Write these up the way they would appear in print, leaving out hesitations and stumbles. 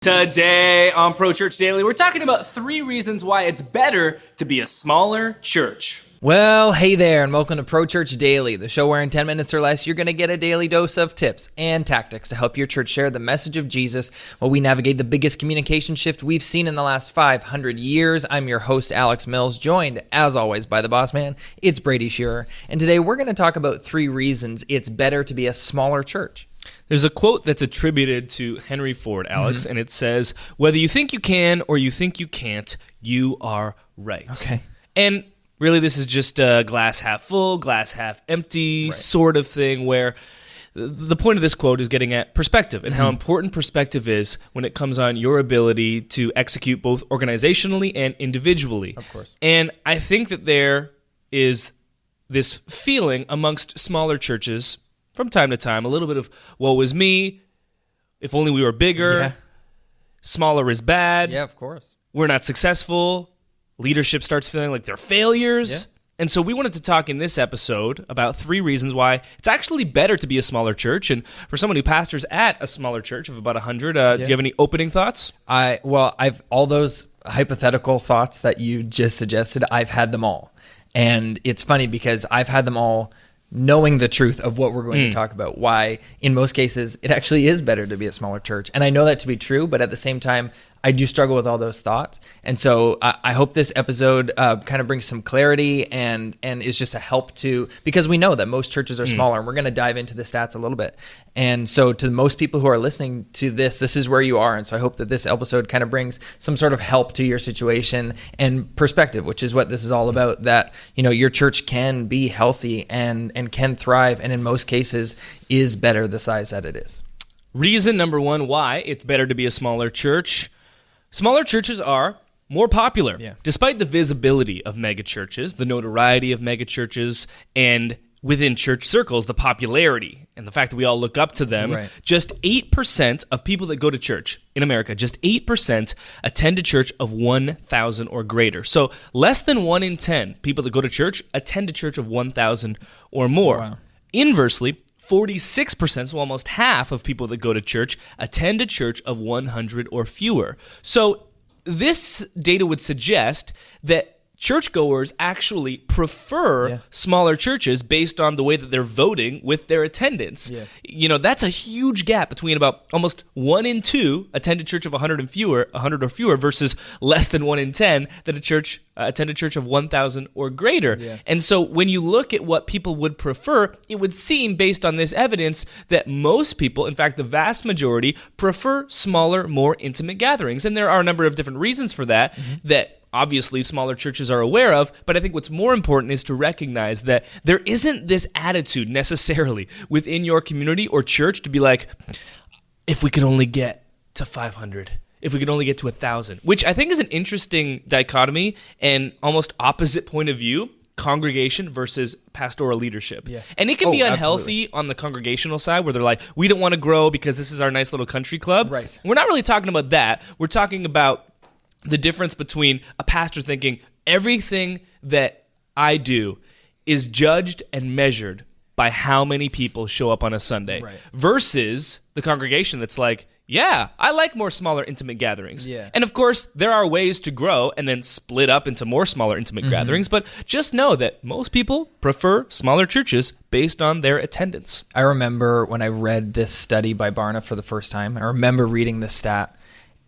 Today on Pro Church Daily, we're talking about 3 reasons why it's better to be a smaller church. Well, hey there, and welcome to Pro Church Daily, the show where in 10 minutes or less, you're going to get a daily dose of tips and tactics to help your church share the message of Jesus while we navigate the biggest communication shift we've seen in the last 500 years. I'm your host, Alex Mills, joined, as always, by the boss man. It's Brady Shearer, and today we're going to talk about 3 reasons it's better to be a smaller church. There's a quote that's attributed to Henry Ford, Alex, and it says, "Whether you think you can or you think you can't, you are right." Okay. And really, this is just a glass half full, glass half empty sort of thing where the point of this quote is getting at perspective and how important perspective is when it comes on your ability to execute both organizationally and individually. Of course. And I think that there is this feeling amongst smaller churches from time to time, a little bit of, woe is me, if only we were bigger, smaller is bad, Yeah, of course. we're not successful, leadership starts feeling like they're failures. Yeah. And so we wanted to talk in this episode about 3 reasons why it's actually better to be a smaller church. And for someone who pastors at a smaller church of about 100, do you have any opening thoughts? I've all those hypothetical thoughts that you just suggested, I've had them all. And it's funny because I've had them all knowing the truth of what we're going to talk about, why in most cases it actually is better to be a smaller church. And I know that to be true, but at the same time, I do struggle with all those thoughts. And so I hope this episode kind of brings some clarity and is just a help to, because we know that most churches are smaller, and we're going to dive into the stats a little bit. And so to most people who are listening to this is where you are. And so I hope that this episode kind of brings some sort of help to your situation and perspective, which is what this is all about, that, you know, your church can be healthy and can thrive, and in most cases is better the size that it is. Reason number 1 why it's better to be a smaller church. Smaller churches are more popular. Yeah. Despite the visibility of megachurches, the notoriety of megachurches, and within church circles, the popularity and the fact that we all look up to them, just 8% of people that go to church in America, just 8% attend a church of 1,000 or greater. So less than 1 in 10 people that go to church attend a church of 1,000 or more. Wow. Inversely, 46%, so almost half of people that go to church, attend a church of 100 or fewer. So this data would suggest that churchgoers actually prefer smaller churches based on the way that they're voting with their attendance. Yeah. You know, that's a huge gap between about almost 1 in 2 attend a church of 100 or fewer versus less than 1 in 10 that attend a church of 1,000 or greater. Yeah. And so when you look at what people would prefer, it would seem based on this evidence that most people, in fact, the vast majority, prefer smaller, more intimate gatherings. And there are a number of different reasons for that, that obviously smaller churches are aware of, but I think what's more important is to recognize that there isn't this attitude necessarily within your community or church to be like, if we could only get to 500, if we could only get to 1,000, which I think is an interesting dichotomy and almost opposite point of view, congregation versus pastoral leadership. Yeah. And it can be unhealthy on the congregational side where they're like, we don't want to grow because this is our nice little country club. Right. We're not really talking about that. We're talking about the difference between a pastor thinking everything that I do is judged and measured by how many people show up on a Sunday versus the congregation that's like, yeah, I like more smaller, intimate gatherings. Yeah. And of course, there are ways to grow and then split up into more smaller, intimate gatherings, but just know that most people prefer smaller churches based on their attendance. I remember when I read this study by Barna for the first time, I remember reading this stat,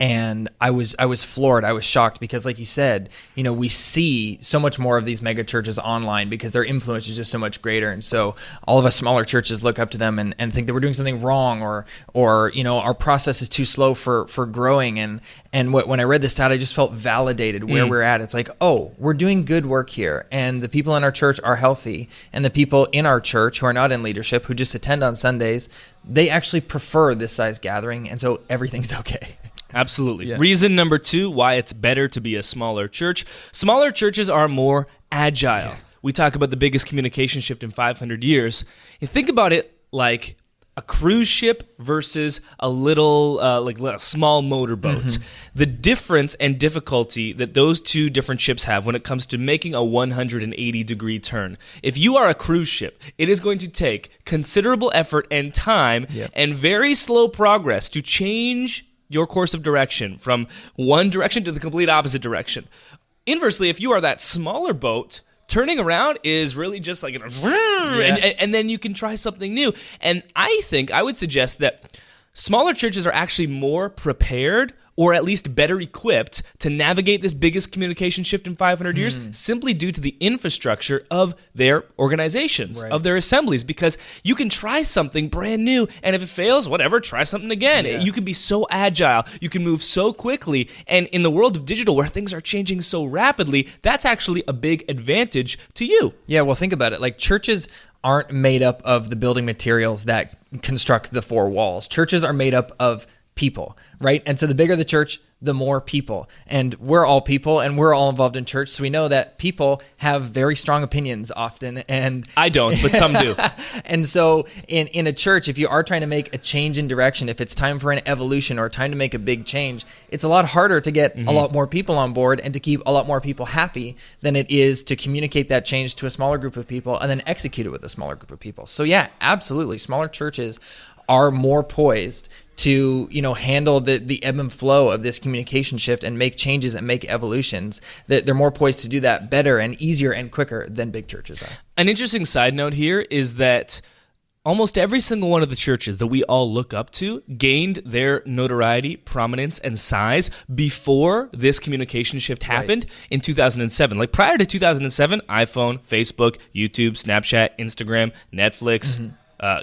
and I was floored. I was shocked because, like you said, you know, we see so much more of these mega churches online because their influence is just so much greater. And so all of us smaller churches look up to them and think that we're doing something wrong or you know, our process is too slow for growing. And when I read this stat, I just felt validated where we're at. It's like, oh, we're doing good work here. And the people in our church are healthy. And the people in our church who are not in leadership, who just attend on Sundays, they actually prefer this size gathering. And so everything's okay. Absolutely. Yeah. Reason number 2 why it's better to be a smaller church. Smaller churches are more agile. Yeah. We talk about the biggest communication shift in 500 years. And think about it like a cruise ship versus a little, like a small motorboat. Mm-hmm. The difference and difficulty that those two different ships have when it comes to making a 180-degree turn. If you are a cruise ship, it is going to take considerable effort and time and very slow progress to change your course of direction from one direction to the complete opposite direction. Inversely, if you are that smaller boat, turning around is really just like, and then you can try something new. And I would suggest that smaller churches are actually more prepared, or at least better equipped, to navigate this biggest communication shift in 500 years, simply due to the infrastructure of their organizations, of their assemblies, because you can try something brand new, and if it fails, whatever, try something again. Yeah. You can be so agile, you can move so quickly, and in the world of digital, where things are changing so rapidly, that's actually a big advantage to you. Yeah, well, think about it. Like, churches aren't made up of the building materials that construct the four walls. Churches are made up of people, right? And so the bigger the church, the more people. And we're all people, and we're all involved in church, so we know that people have very strong opinions often. And I don't, but some do. And so in a church, if you are trying to make a change in direction, if it's time for an evolution or time to make a big change, it's a lot harder to get a lot more people on board and to keep a lot more people happy than it is to communicate that change to a smaller group of people and then execute it with a smaller group of people. So yeah, absolutely. Smaller churches are more poised to, handle the ebb and flow of this communication shift and make changes and make evolutions. That they're more poised to do that better and easier and quicker than big churches are. An interesting side note here is that almost every single one of the churches that we all look up to gained their notoriety, prominence, and size before this communication shift happened in 2007. Like, prior to 2007, iPhone, Facebook, YouTube, Snapchat, Instagram, Netflix,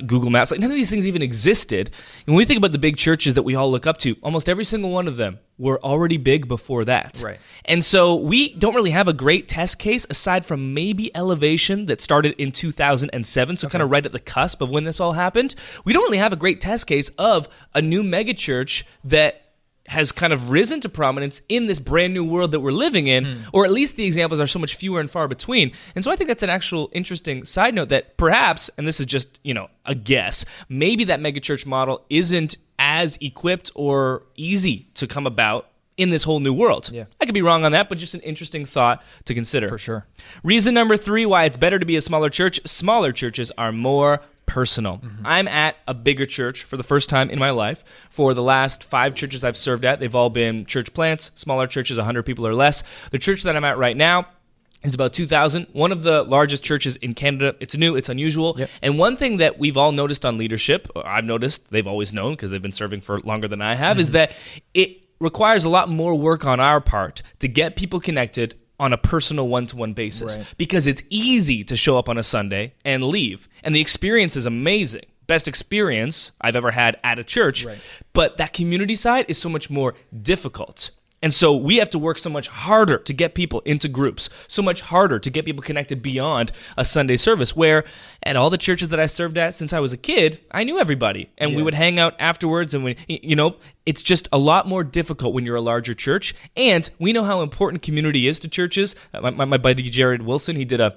Google Maps, like, none of these things even existed. And when we think about the big churches that we all look up to, almost every single one of them were already big before that. Right. And so we don't really have a great test case aside from maybe Elevation that started in 2007, so kind of right at the cusp of when this all happened. We don't really have a great test case of a new megachurch that has kind of risen to prominence in this brand new world that we're living in, or at least the examples are so much fewer and far between. And so I think that's an actual interesting side note that perhaps, and this is just, a guess, maybe that megachurch model isn't as equipped or easy to come about in this whole new world. Yeah. I could be wrong on that, but just an interesting thought to consider. For sure. Reason number 3 why it's better to be a smaller church: smaller churches are more personal. I'm at a bigger church for the first time in my life. For the last 5 churches I've served at, they've all been church plants, smaller churches, 100 people or less. The church that I'm at right now is about 2,000, one of the largest churches in Canada. It's new, it's unusual. Yep. And one thing that we've all noticed on leadership, or I've noticed, they've always known because they've been serving for longer than I have, is that it requires a lot more work on our part to get people connected on a personal one-to-one basis, because it's easy to show up on a Sunday and leave, and the experience is amazing. Best experience I've ever had at a church, but that community side is so much more difficult. And so we have to work so much harder to get people into groups, so much harder to get people connected beyond a Sunday service, where at all the churches that I served at since I was a kid, I knew everybody, and we would hang out afterwards, and it's just a lot more difficult when you're a larger church. And we know how important community is to churches. My buddy Jared Wilson, he did a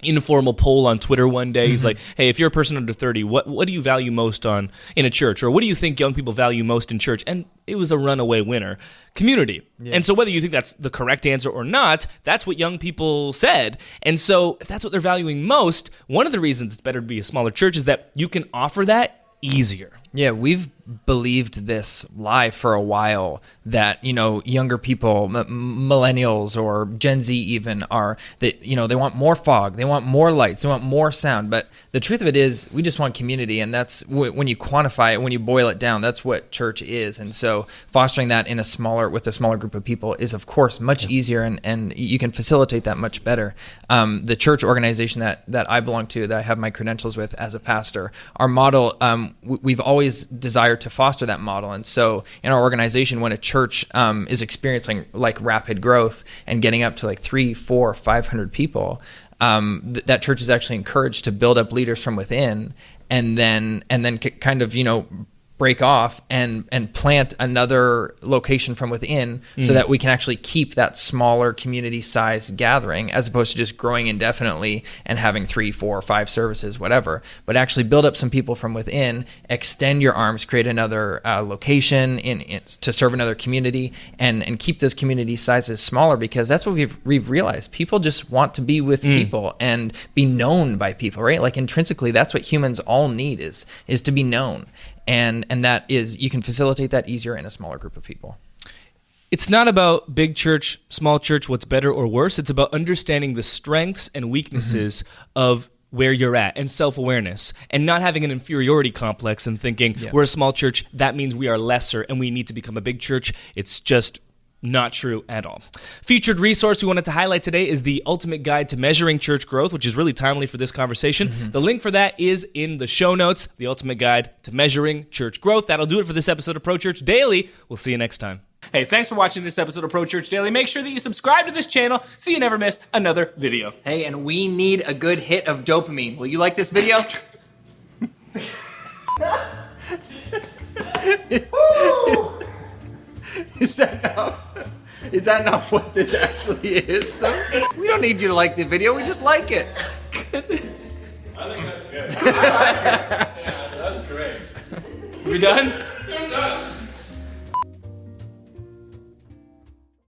informal poll on Twitter one day. He's like, hey, if you're a person under 30, what do you value most in a church? Or what do you think young people value most in church? And it was a runaway winner: community. Yeah. And so whether you think that's the correct answer or not, that's what young people said. And so if that's what they're valuing most, one of the reasons it's better to be a smaller church is that you can offer that easier. Yeah, we've believed this lie for a while that, younger people, millennials or Gen Z even, are that, they want more fog, they want more lights, they want more sound. But the truth of it is, we just want community, and that's when you quantify it, when you boil it down, that's what church is. And so fostering that with a smaller group of people is, of course, much easier, and you can facilitate that much better. The church organization that I belong to, that I have my credentials with as a pastor, our model, we've always desired to foster that model. And so in our organization, when a church is experiencing like rapid growth and getting up to like 300, 400, 500 people, that church is actually encouraged to build up leaders from within, and then kind of break off and plant another location from within, so that we can actually keep that smaller community size gathering, as opposed to just growing indefinitely and having 3, 4, 5 services, whatever, but actually build up some people from within, extend your arms, create another location to serve another community, and keep those community sizes smaller, because that's what we've realized. People just want to be with people and be known by people, right? Like, intrinsically, that's what humans all need is to be known. and that is, you can facilitate that easier in a smaller group of people. It's not about big church, small church, what's better or worse. It's about understanding the strengths and weaknesses of where you're at and self-awareness, and not having an inferiority complex and thinking we're a small church, that means we are lesser and we need to become a big church. It's just not true at all. Featured resource we wanted to highlight today is the Ultimate Guide to Measuring Church Growth, which is really timely for this conversation. The link for that is in the show notes, the Ultimate Guide to Measuring Church Growth. That'll do it for this episode of Pro Church Daily. We'll see you next time. Hey, thanks for watching this episode of Pro Church Daily. Make sure that you subscribe to this channel so you never miss another video. Hey, and we need a good hit of dopamine. Will you like this video? Is that not what this actually is, though? We don't need you to like the video, we just like it. Goodness. I think that's good. Yeah, that's great. We done?